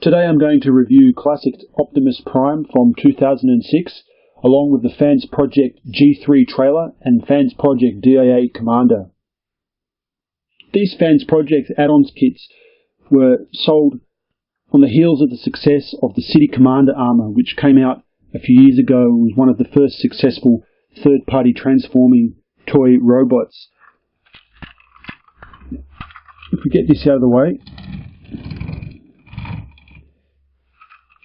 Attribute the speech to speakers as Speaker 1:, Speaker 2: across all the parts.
Speaker 1: Today I'm going to review Classics Optimus Prime from 2006, along with the Fansproject G3 trailer and Fansproject DIA Commander. These Fansproject add-ons kits were sold on the heels of the success of the City Commander Armour, which came out a few years ago and was one of the first successful third-party transforming toy robots. If we get this out of the way,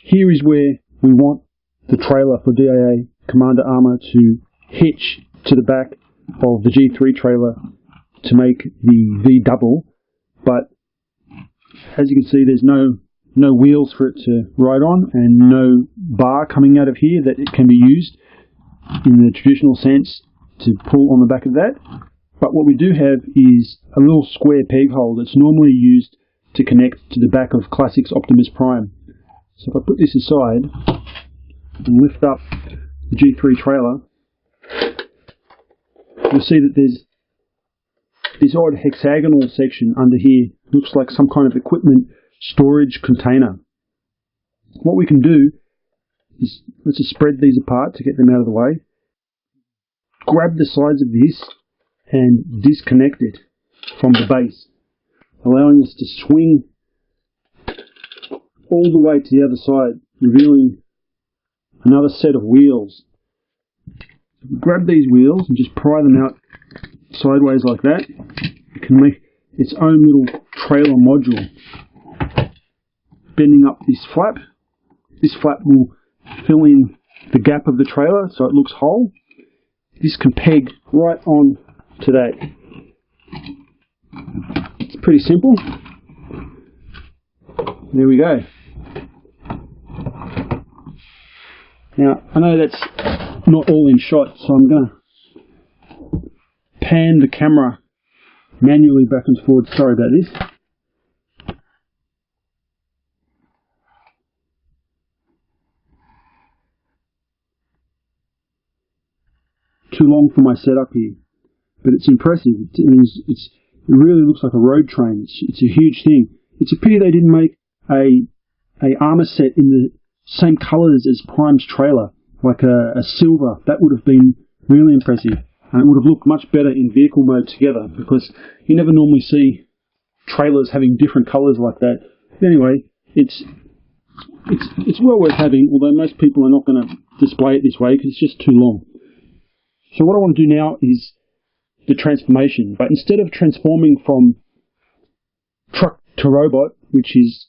Speaker 1: here is where we want the trailer for DIA Commander Armour to hitch to the back of the G3 trailer to make the V double, but as you can see there's no wheels for it to ride on and no bar coming out of here that it can be used in the traditional sense to pull on the back of that. But what we do have is a little square peg hole that's normally used to connect to the back of Classics Optimus Prime. So if I put this aside and lift up the G3 trailer, you'll see that there's this odd hexagonal section under here. Looks like some kind of equipment storage container. What we can do is, let's just spread these apart to get them out of the way. Grab the sides of this and disconnect it from the base, allowing us to swing all the way to the other side, revealing another set of wheels. Grab these wheels and just pry them out sideways like that. It can make its own little trailer module. Bending up this flap. This flap will fill in the gap of the trailer so it looks whole. This can peg right on to that. It's pretty simple. There we go. Now, I know that's not all in shot, so I'm going to pan the camera manually back and forward. Sorry about this. Too long for my setup here, but it's impressive. It really looks like a road train. It's a huge thing. It's a pity they didn't make a armor set in the same colours as Prime's trailer, like a silver. That would have been really impressive, and it would have looked much better in vehicle mode together, because you never normally see trailers having different colours like that. But anyway, it's well worth having, although most people are not going to display it this way because it's just too long. So what I want to do now is the transformation, but instead of transforming from truck to robot, which is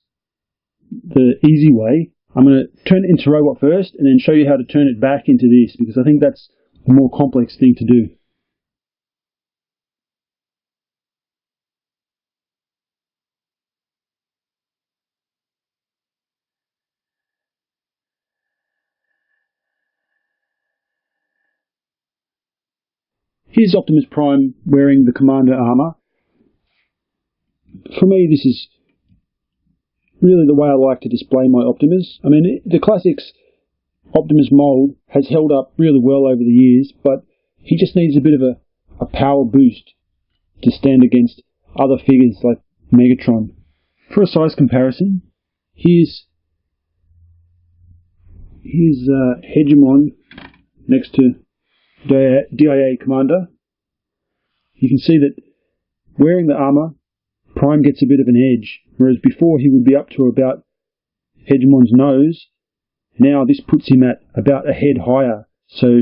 Speaker 1: the easy way, I'm going to turn it into robot first and then show you how to turn it back into this, because I think that's a more complex thing to do. Here's Optimus Prime wearing the Commander armour. For me, this is really the way I like to display my Optimus. I mean, the Classics Optimus mould has held up really well over the years, but he just needs a bit of a power boost to stand against other figures like Megatron. For a size comparison, here's Hegemon next to DIA Commander. You can see that wearing the armour, Prime gets a bit of an edge, whereas before he would be up to about Hegemon's nose. Now this puts him at about a head higher, so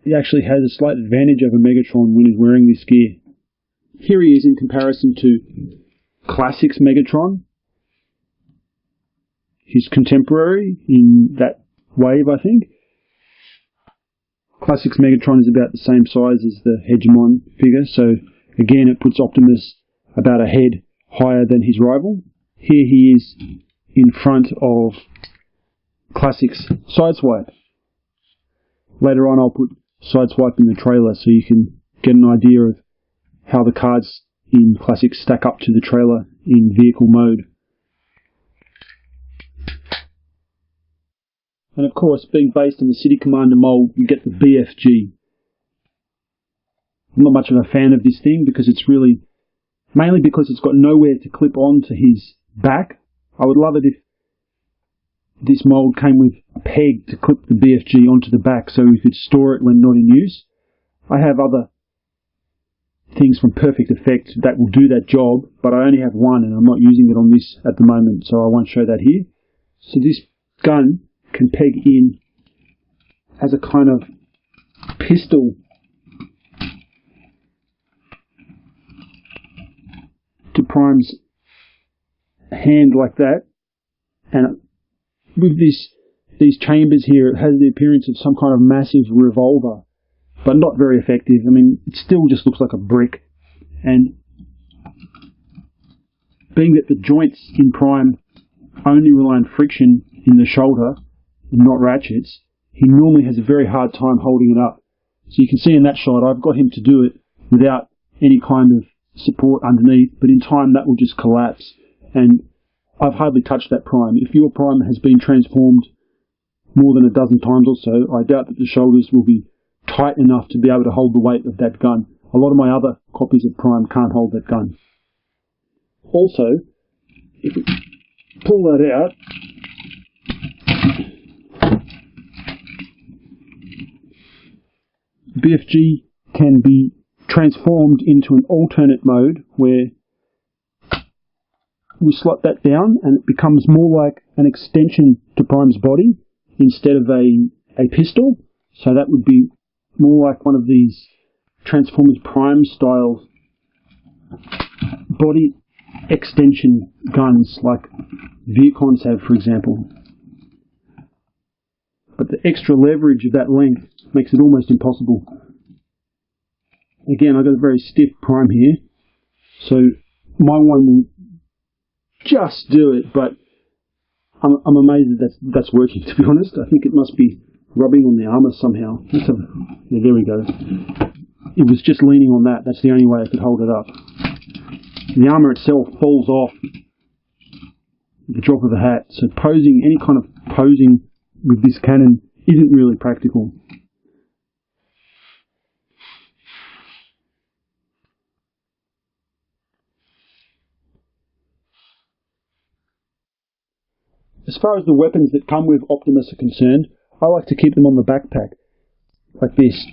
Speaker 1: he actually has a slight advantage over Megatron when he's wearing this gear. Here he is in comparison to Classics Megatron, his contemporary in that wave, I think. Classics Megatron is about the same size as the Hegemon figure, so again it puts Optimus about a head higher than his rival. Here he is in front of Classics Sideswipe. Later on I'll put Sideswipe in the trailer so you can get an idea of how the cards in Classics stack up to the trailer in vehicle mode. And of course, being based on the City Commander mould, you get the BFG. I'm not much of a fan of this thing because it's really, mainly because it's got nowhere to clip on to his back, I would love it if this mould came with a peg to clip the BFG onto the back so we could store it when not in use. I have other things from Perfect Effect that will do that job, but I only have one and I'm not using it on this at the moment, so I won't show that here. So this gun can peg in as a kind of pistol to Prime's hand like that, and with these chambers here, it has the appearance of some kind of massive revolver, but not very effective. I mean, it still just looks like a brick, and being that the joints in Prime only rely on friction in the shoulder, not ratchets, he normally has a very hard time holding it up. So you can see in that shot, I've got him to do it without any kind of support underneath, but in time that will just collapse, and I've hardly touched that Prime. If your Prime has been transformed more than a dozen times or so, I doubt that the shoulders will be tight enough to be able to hold the weight of that gun. A lot of my other copies of Prime can't hold that gun. Also, if we pull that out, BFG can be transformed into an alternate mode where we slot that down and it becomes more like an extension to Prime's body instead of a pistol. So that would be more like one of these Transformers Prime style body extension guns like Viacons have, for example. But the extra leverage of that length makes it almost impossible. Again, I've got a very stiff Prime here, so my one will just do it, but I'm amazed that that's working, to be honest. I think it must be rubbing on the Armour somehow. Yeah, there we go. It was just leaning on that. That's the only way I could hold it up. The Armour itself falls off at the drop of a hat, so posing, any kind of posing with this cannon isn't really practical. As far as the weapons that come with Optimus are concerned, I like to keep them on the backpack, like this.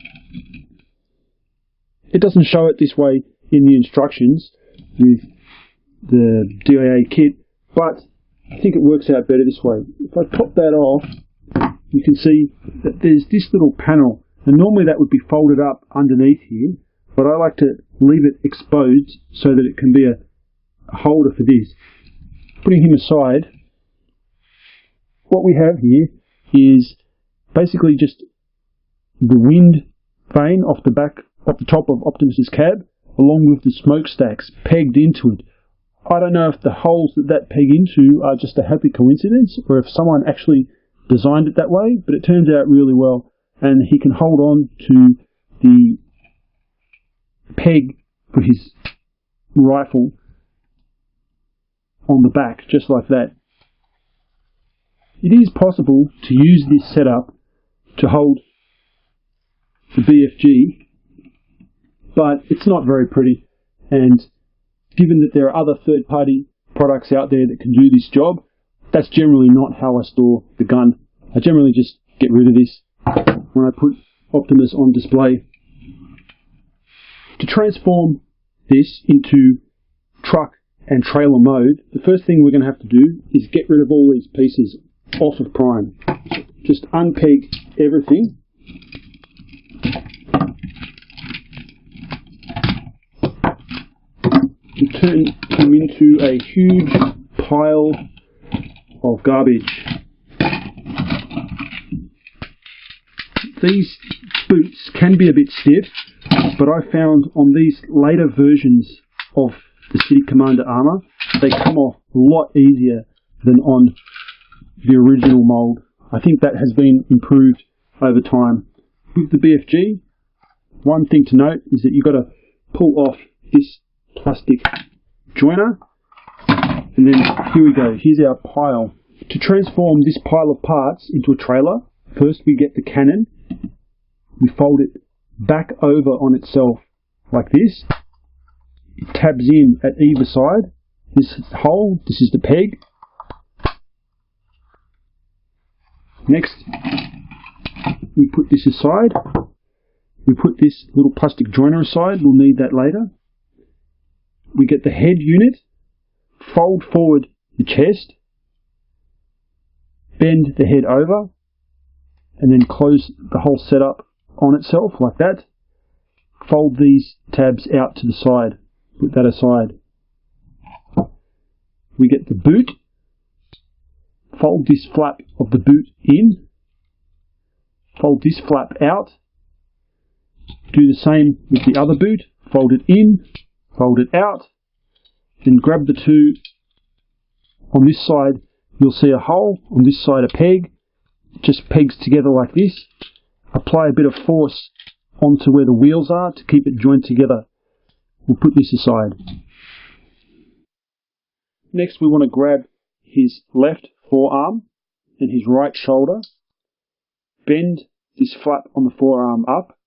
Speaker 1: It doesn't show it this way in the instructions with the DIA kit, but I think it works out better this way. If I pop that off, you can see that there's this little panel, and normally that would be folded up underneath here, but I like to leave it exposed so that it can be a holder for this. Putting him aside, what we have here is basically just the wind vane off the back, off the top of Optimus's cab, along with the smokestacks pegged into it. I don't know if the holes that peg into are just a happy coincidence, or if someone actually designed it that way, but it turns out really well, and he can hold on to the peg for his rifle on the back, just like that. It is possible to use this setup to hold the BFG, but it's not very pretty, and given that there are other third-party products out there that can do this job, that's generally not how I store the gun. I generally just get rid of this when I put Optimus on display. To transform this into truck and trailer mode, the first thing we're going to have to do is get rid of all these pieces off of Prime. Just unpeg everything. And turn them into a huge pile of garbage. These boots can be a bit stiff, but I found on these later versions of the City Commander Armour, they come off a lot easier than on the original mould. I think that has been improved over time. With the BFG, one thing to note is that you've got to pull off this plastic joiner, and then here we go, here's our pile. To transform this pile of parts into a trailer, first we get the cannon, we fold it back over on itself like this, it tabs in at either side, this hole, this is the peg, Next, we put this aside. We put this little plastic joiner aside. We'll need that later. We get the head unit, fold forward the chest, bend the head over, and then close the whole setup on itself like that. Fold these tabs out to the side. Put that aside. We get the boot. Fold this flap of the boot in. Fold this flap out. Do the same with the other boot. Fold it in, fold it out, then grab the two. On this side you'll see a hole, on this side a peg. It just pegs together like this. Apply a bit of force onto where the wheels are to keep it joined together. We'll put this aside. Next we want to grab his left forearm and his right shoulder. Bend this flap on the forearm up.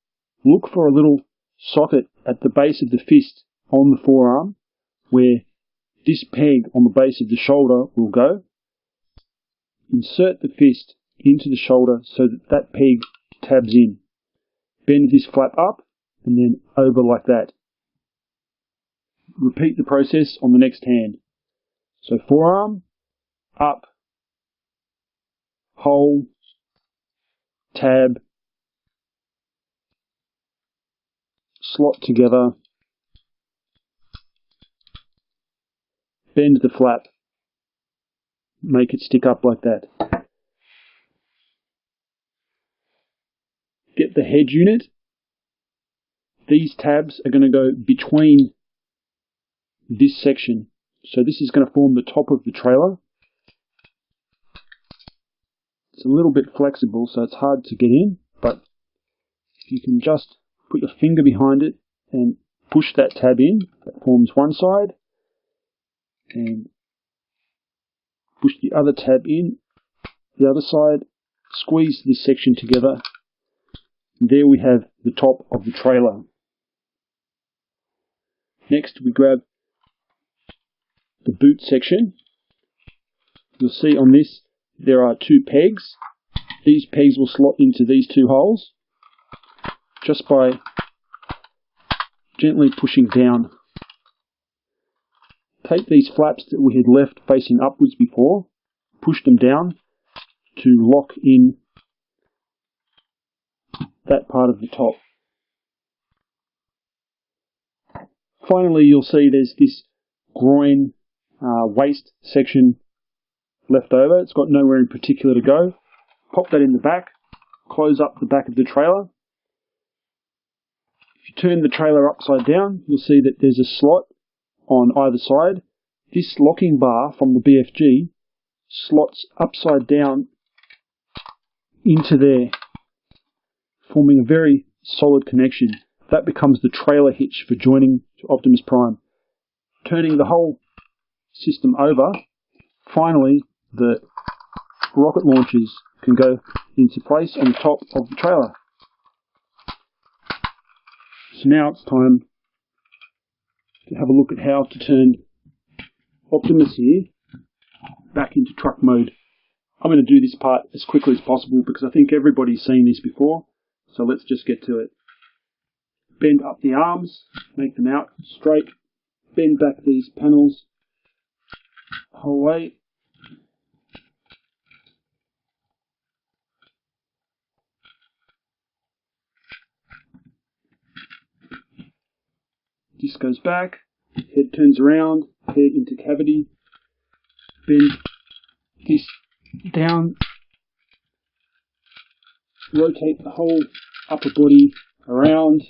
Speaker 1: Look for a little socket at the base of the fist on the forearm where this peg on the base of the shoulder will go. Insert the fist into the shoulder so that that peg tabs in. Bend this flap up and then over like that. Repeat the process on the next hand. So forearm, up, hole, tab, slot together, bend the flap, make it stick up like that. Get the head unit. These tabs are going to go between this section. So this is going to form the top of the trailer. It's a little bit flexible, so it's hard to get in, but if you can just put your finger behind it and push that tab in, that forms one side, and push the other tab in, the other side, squeeze this section together, and there we have the top of the trailer. Next we grab the boot section. You'll see on this there are two pegs. These pegs will slot into these two holes just by gently pushing down. Take these flaps that we had left facing upwards before, push them down to lock in that part of the top. Finally, you'll see there's this groin waist section left over. It's got nowhere in particular to go. Pop that in the back, close up the back of the trailer. If you turn the trailer upside down, you'll see that there's a slot on either side. This locking bar from the BFG slots upside down into there, forming a very solid connection. That becomes the trailer hitch for joining to Optimus Prime. Turning the whole system over, finally the rocket launchers can go into place on the top of the trailer. So now it's time to have a look at how to turn Optimus here back into truck mode. I'm going to do this part as quickly as possible because I think everybody's seen this before, so let's just get to it. Bend up the arms, make them out straight, bend back these panels the whole way. This goes back, head turns around, head into cavity, bend this down, rotate the whole upper body around,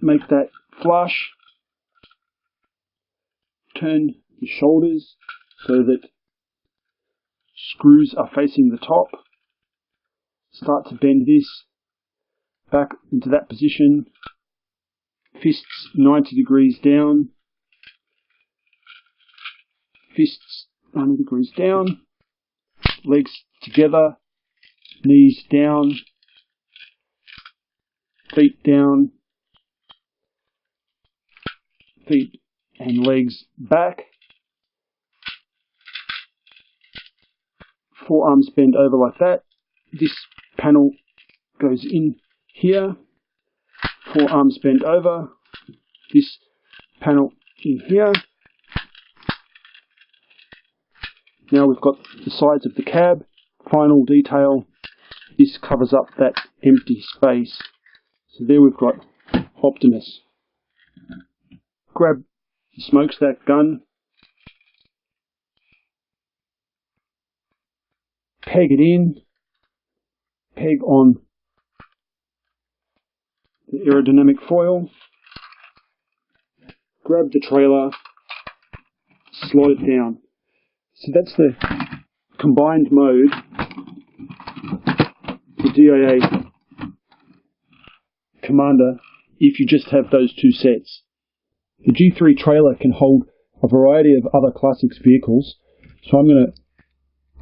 Speaker 1: make that flush, turn the shoulders so that screws are facing the top, start to bend this back into that position, fists 90 degrees down, fists 90 degrees down, legs together, knees down, feet down, feet and legs back, 4 arms bend over like that. This panel goes in here. 4 arms bend over. This panel in here. Now we've got the sides of the cab. Final detail. This covers up that empty space. So there we've got Optimus. Grab the smokestack gun. Peg it in. Peg on the aerodynamic foil. Grab the trailer. Slide it down. So that's the combined mode. The DIA Commander, if you just have those two sets. The G3 trailer can hold a variety of other Classics vehicles, so I'm going to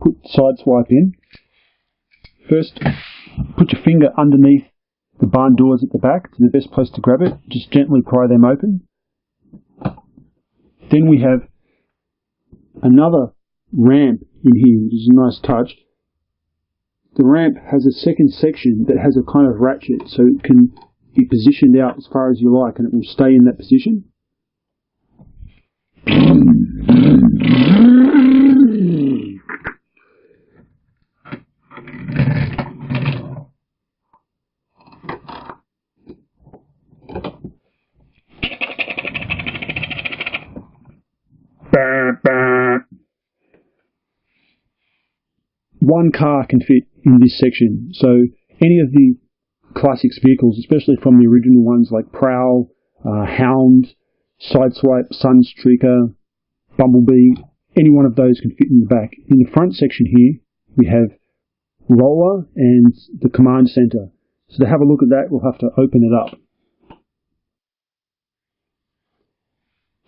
Speaker 1: put Sideswipe in. First, put your finger underneath the barn doors at the back to the best place to grab it. Just gently pry them open. Then we have another ramp in here, which is a nice touch. The ramp has a second section that has a kind of ratchet, so it can be positioned out as far as you like and it will stay in that position. One car can fit in this section, so any of the Classics vehicles, especially from the original ones like Prowl, Hound, Sideswipe, Sunstreaker, Bumblebee, any one of those can fit in the back. In the front section here, we have Roller and the Command Center. So to have a look at that, we'll have to open it up.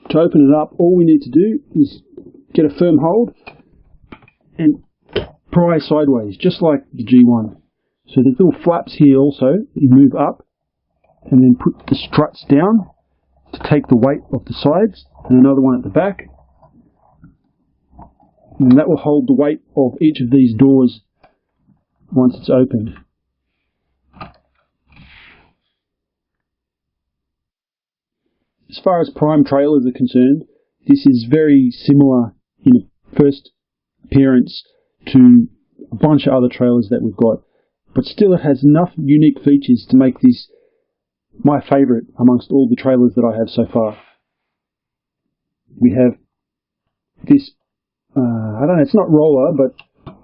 Speaker 1: To open it up, all we need to do is get a firm hold and pry sideways, just like the G1. So there's little flaps here also. You move up and then put the struts down to take the weight off the sides, and another one at the back. And that will hold the weight of each of these doors once it's opened. As far as Prime trailers are concerned, this is very similar in first appearance to a bunch of other trailers that we've got, but still it has enough unique features to make this my favourite amongst all the trailers that I have so far. We have this, I don't know, it's not roller, but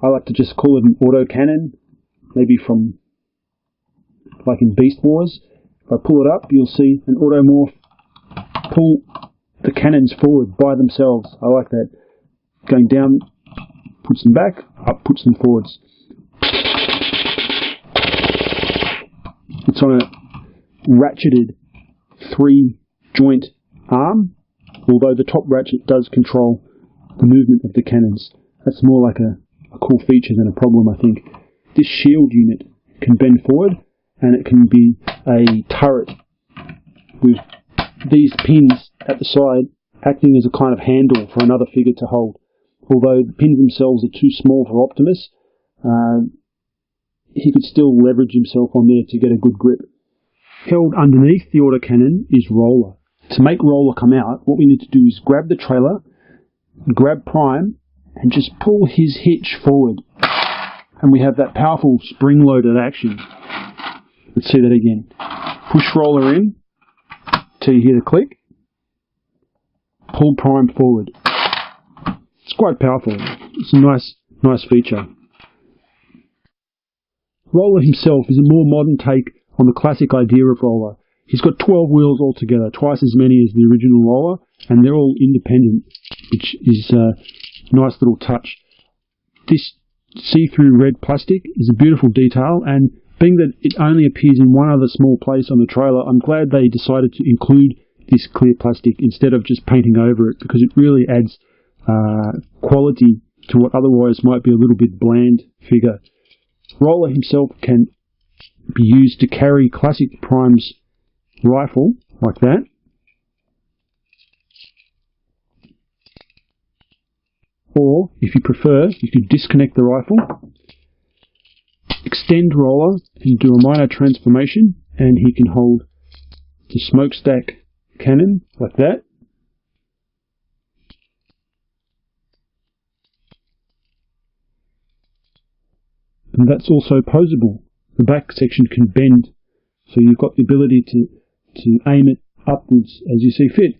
Speaker 1: I like to just call it an auto cannon, maybe from, like in Beast Wars. If I pull it up, you'll see an automorph pull the cannons forward by themselves. I like that. Going down puts them back, up puts them forwards. It's on a ratcheted 3-joint arm, although the top ratchet does control the movement of the cannons. That's more like a cool feature than a problem, I think. This shield unit can bend forward, and it can be a turret with these pins at the side acting as a kind of handle for another figure to hold. Although the pins themselves are too small for Optimus, he could still leverage himself on there to get a good grip. Held underneath the autocannon is Roller. To make Roller come out, what we need to do is grab the trailer, grab Prime, and just pull his hitch forward. And we have that powerful spring-loaded action. Let's see that again. Push Roller in till you hear the click. Pull Prime forward. It's quite powerful. It's a nice feature. Roller himself is a more modern take on the classic idea of Roller. He's got 12 wheels altogether, twice as many as the original Roller, and they're all independent, which is a nice little touch. This see-through red plastic is a beautiful detail, and being that it only appears in one other small place on the trailer, I'm glad they decided to include this clear plastic instead of just painting over it, because it really adds quality to what otherwise might be a little bit bland figure. Roller himself can be used to carry Classic Prime's rifle, like that. or if you prefer, you could disconnect the rifle, extend roller and do a minor transformation, and he can hold the smokestack cannon like that. And that's also posable. The back section can bend, so you've got the ability to aim it upwards as you see fit.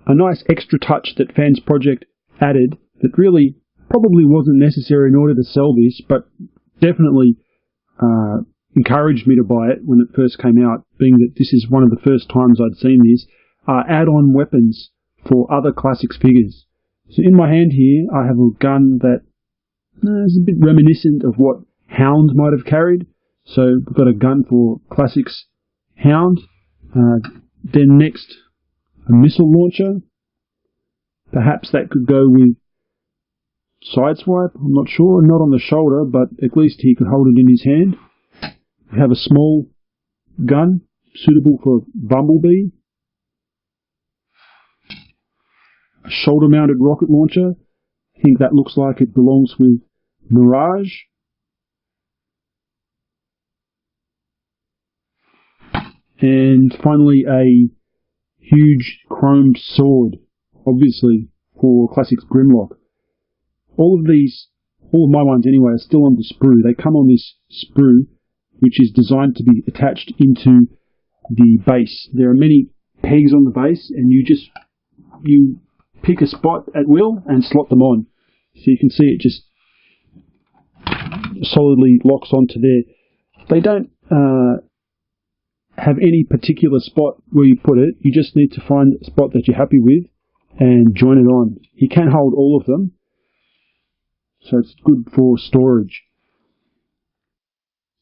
Speaker 1: A nice extra touch that Fansproject added that really probably wasn't necessary in order to sell this, but definitely encouraged me to buy it when it first came out, being that this is one of the first times I'd seen this, are add-on weapons for other Classics figures. So in my hand here, I have a gun that is a bit reminiscent of what Hound might have carried. So we've got a gun for Classics Hound. Then next, a missile launcher. Perhaps that could go with Sideswipe, I'm not sure, not on the shoulder, but at least he could hold it in his hand. We have a small gun, suitable for Bumblebee. A shoulder-mounted rocket launcher. I think that looks like it belongs with Mirage. And finally a huge chromed sword, obviously for Classics Grimlock. All of my ones anyway, are still on the sprue. They come on this sprue, which is designed to be attached into the base. There are many pegs on the base, and you pick a spot at will and slot them on. So you can see it just solidly locks onto there. They don't have any particular spot where you put it. You just need to find a spot that you're happy with and join it on. You can hold all of them, so it's good for storage.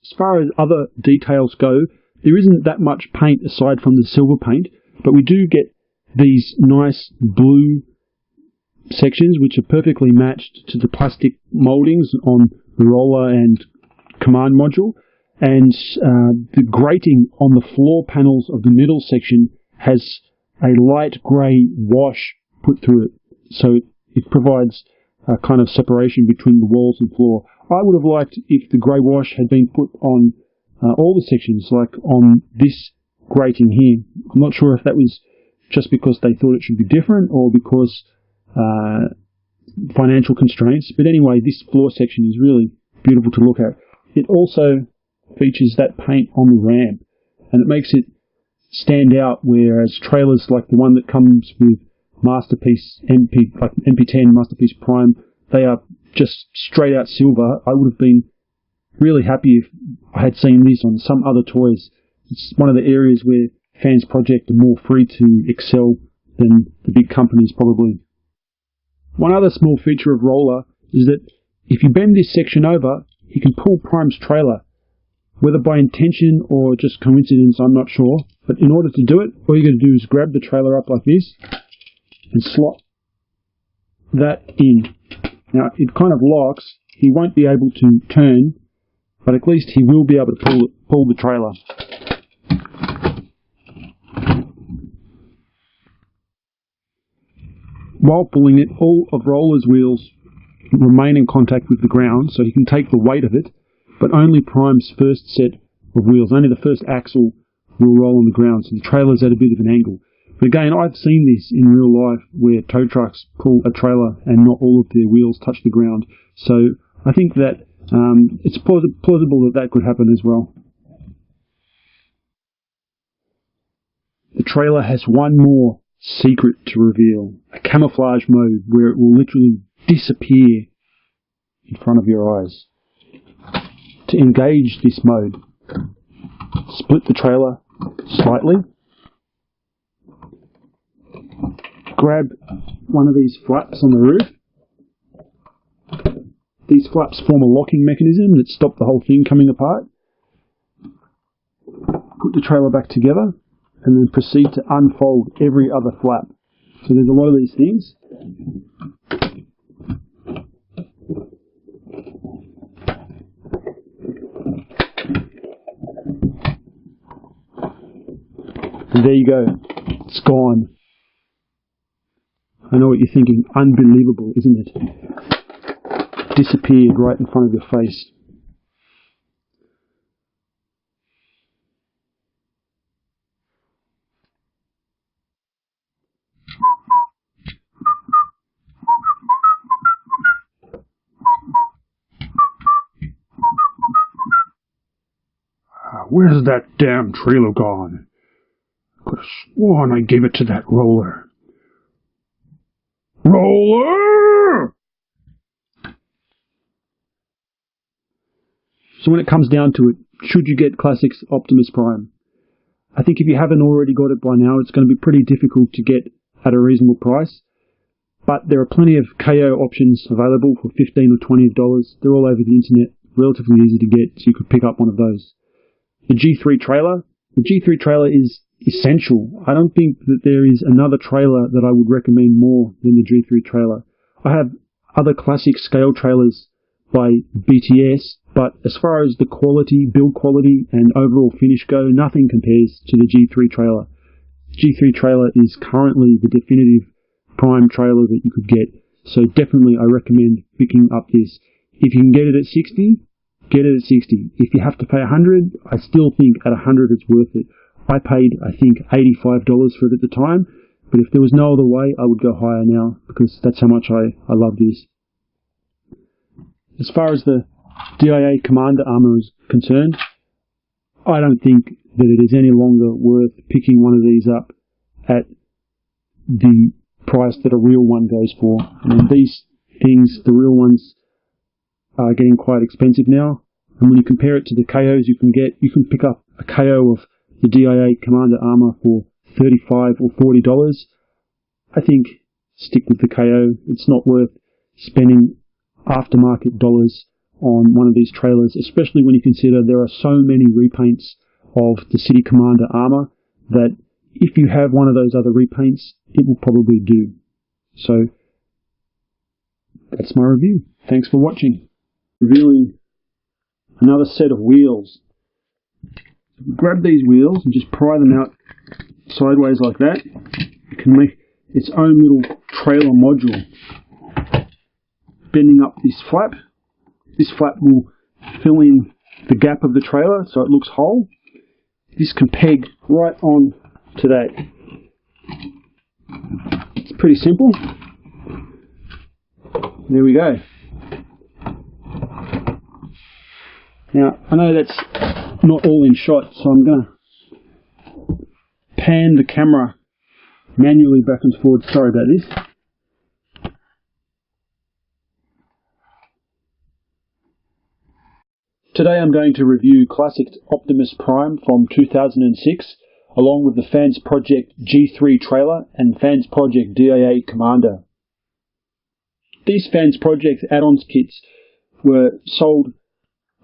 Speaker 1: As far as other details go, there isn't that much paint aside from the silver paint, but we do get these nice blue sections which are perfectly matched to the plastic mouldings on the roller and command module, and the grating on the floor panels of the middle section has a light grey wash put through it, so it provides a kind of separation between the walls and floor. I would have liked if the grey wash had been put on all the sections, like on this grating here. I'm not sure if that was just because they thought it should be different or because financial constraints, but anyway, this floor section is really beautiful to look at. It also features that paint on the ramp, and it makes it stand out, whereas trailers like the one that comes with Masterpiece like MP10 Masterpiece Prime, they are just straight out silver. I would have been really happy if I had seen this on some other toys. It's one of the areas where Fansproject are more free to excel than the big companies probably. One other small feature of Roller is that if you bend this section over, you can pull Prime's trailer. Whether by intention or just coincidence, I'm not sure, but in order to do it, all you're going to do is grab the trailer up like this and slot that in. Now, it kind of locks. He won't be able to turn, but at least he will be able to pull the trailer. While pulling it, all of Roller's wheels remain in contact with the ground, so he can take the weight of it, but only Prime's first set of wheels, only the first axle will roll on the ground, so the trailer's at a bit of an angle. But again, I've seen this in real life where tow trucks pull a trailer and not all of their wheels touch the ground. So I think that it's plausible that that could happen as well. The trailer has one more secret to reveal, a camouflage mode where it will literally disappear in front of your eyes. To engage this mode, split the trailer slightly, grab one of these flaps on the roof. These flaps form a locking mechanism that stop the whole thing coming apart. Put the trailer back together and then proceed to unfold every other flap So there's a lot of these things. And there you go. It's gone. I know what you're thinking. Unbelievable, isn't it? Disappeared right in front of your face. Where's that damn trailer gone? I could have sworn I gave it to that roller. Roller! So when it comes down to it, should you get Classics Optimus Prime? I think if you haven't already got it by now, it's going to be pretty difficult to get at a reasonable price. But there are plenty of KO options available for $15 or $20. They're all over the internet, relatively easy to get, so you could pick up one of those. The G3 trailer is essential. I don't think that there is another trailer that I would recommend more than the G3 trailer. I have other classic scale trailers by BTS, but as far as the quality, build quality, and overall finish go, nothing compares to the G3 trailer. G3 trailer is currently the definitive Prime trailer that you could get, so definitely I recommend picking up this. If you can get it at 60, get it at 60. If you have to pay 100, I still think at 100 it's worth it. I paid, I think, $85 for it at the time, but if there was no other way, I would go higher now, because that's how much I love this. As far as the DIA Commander Armour is concerned, I don't think that it is any longer worth picking one of these up at the price that a real one goes for. I mean, these things, the real ones, are getting quite expensive now. And when you compare it to the KOs you can get, you can pick up a KO of the DIA Commander Armour for $35 or $40. I think stick with the KO. It's not worth spending aftermarket dollars on one of these trailers, especially when you consider there are so many repaints of the City Commander Armour that if you have one of those other repaints, it will probably do. So that's my review. Thanks for watching. Reviewing another set of wheels. Grab these wheels and just pry them out sideways like that. It can make its own little trailer module. Bending up this flap. This flap will fill in the gap of the trailer so it looks whole. This can peg right on to that. It's pretty simple. There we go. Now, I know that's not all in shot, so I'm going to pan the camera manually back and forward. Sorry about this. Today I'm going to review Classics Optimus Prime from 2006, along with the Fansproject G3 trailer and Fansproject DIA Commander. These Fansproject add-ons kits were sold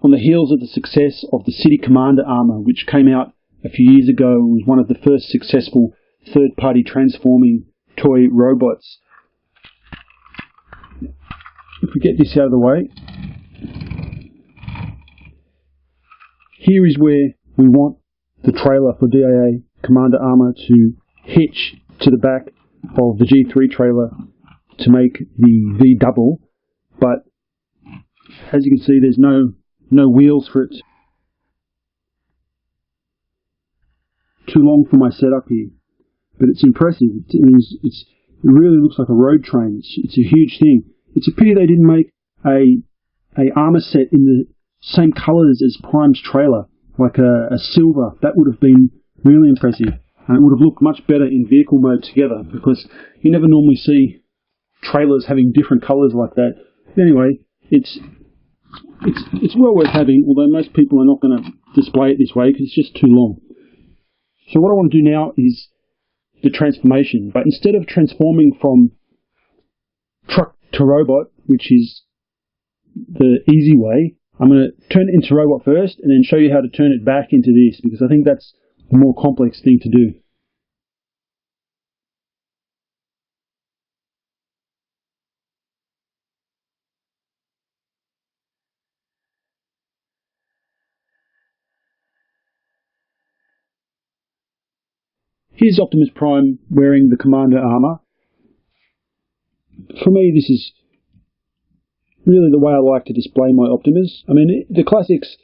Speaker 1: on the heels of the success of the City Commander Armour, which came out a few years ago and was one of the first successful third-party transforming toy robots. If we get this out of the way, here is where we want the trailer for DIA Commander Armour to hitch to the back of the G3 trailer to make the V double, but as you can see there's no wheels for it. Too long for my setup here, but it's impressive. It really looks like a road train. It's a huge thing. It's a pity they didn't make a armor set in the same colours as Prime's trailer, like a silver. That would have been really impressive, and it would have looked much better in vehicle mode together, because you never normally see trailers having different colours like that. But anyway, it's well worth having, although most people are not going to display it this way because it's just too long. So what I want to do now is the transformation, but instead of transforming from truck to robot, which is the easy way, I'm going to turn it into robot first and then show you how to turn it back into this, because I think that's the more complex thing to do. Here's Optimus Prime wearing the Commander armour. For me, this is really the way I like to display my Optimus. I mean, the Classics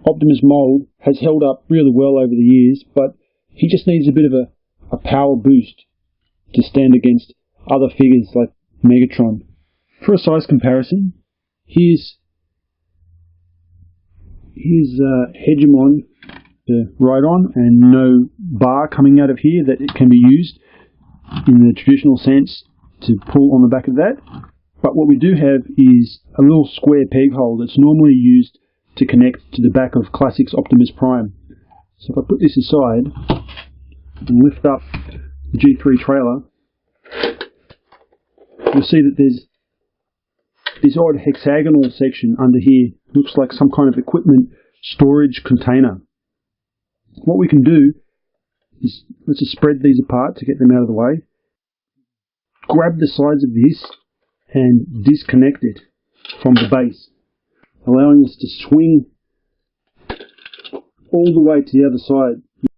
Speaker 1: Optimus mould has held up really well over the years, but he just needs a bit of a power boost to stand against other figures like Megatron. For a size comparison, here's Hegemon to ride on, and no bar coming out of here that it can be used in the traditional sense to pull on the back of that. But what we do have is a little square peg hole that's normally used to connect to the back of Classics Optimus Prime. So if I put this aside and lift up the G3 trailer, you'll see that there's this odd hexagonal section under here. Looks like some kind of equipment storage container. What we can do is, let's just spread these apart to get them out of the way. Grab the sides of this and disconnect it from the base, allowing us to swing all the way to the other side.